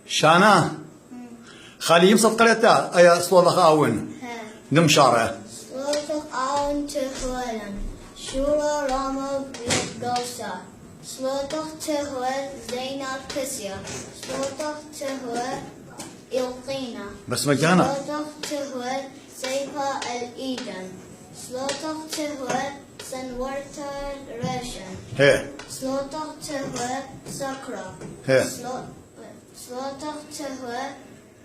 شانا خالي يمسط قلتا أي صوت خاون نمشارة صوت خاون تهولا شورا راما بيقوسا صوت تهول زينب كسيا صوت تهول يلقينا بس مجانا صوت تهول سيفا الإيدن صوت تهول سنورتا ريشن هي صوت تهول سكرة هي صوت تهول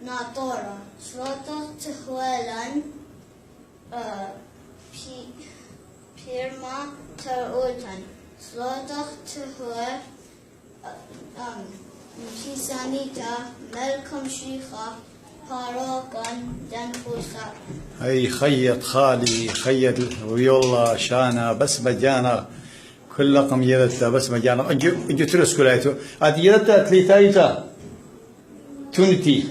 ناطورة صوت تهولا بيرما ترؤوتا صوت تهول مشيسانيتا ملكم شيخة باروكا دنفوسا. هي خيط خالي خيط ويلا شانا بس مجانا كل رقم يدتا بس مجانا اجي ترس كلايتو هذه يدتا تليتايتا تونتي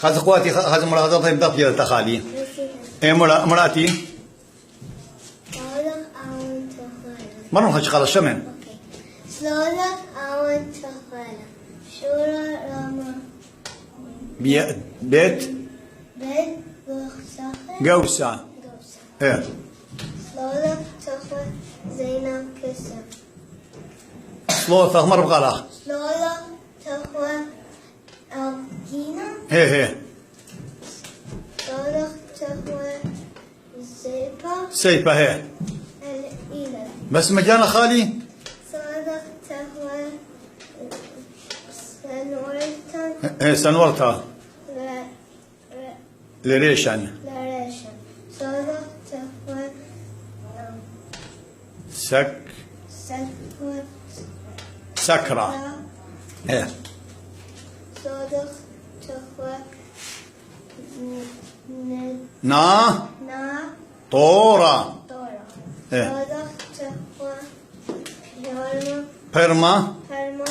هذا اخواتي هذا ملاحظات يبدا يدتا خالي اي مراتي مرة هاش خلاص شمن صوت أون تهولا شورا راما بيت قوسة ايه صوت تهول زينب كسر صلوة مر بغلا صوت تهول أوكينا هي صوت تهول سيفا هي الإله بس مجانا خالي صوت تهول سنورتا ايه سنورتها لريشن لاريشن صوت تهول سكرة ايه صوت تهول نا نا طورة دورة ايه صوت تهول برما فرما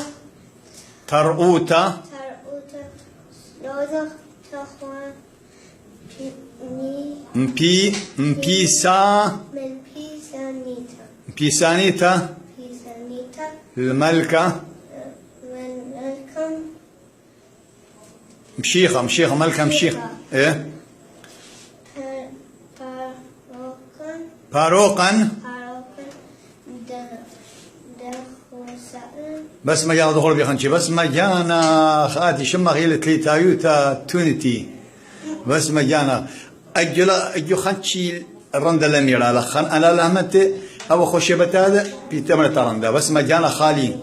ترؤوتا ترؤوتا صوت تهول مبيسا من بيسانيتا بيسانيتا بيسانيتا الملكة من ملكم مشيخة ملكة مشيخة ايه باروقا بس ما جانا ظهور بيخنشي بس ما جانا خاتي شما غيلة تليتايوتا تونتي بس ما جانا أجو خنشي الرندا لميرا لخن أنا لهمت أو خشبت هذا بيتمر ترندا بس ما جانا خالي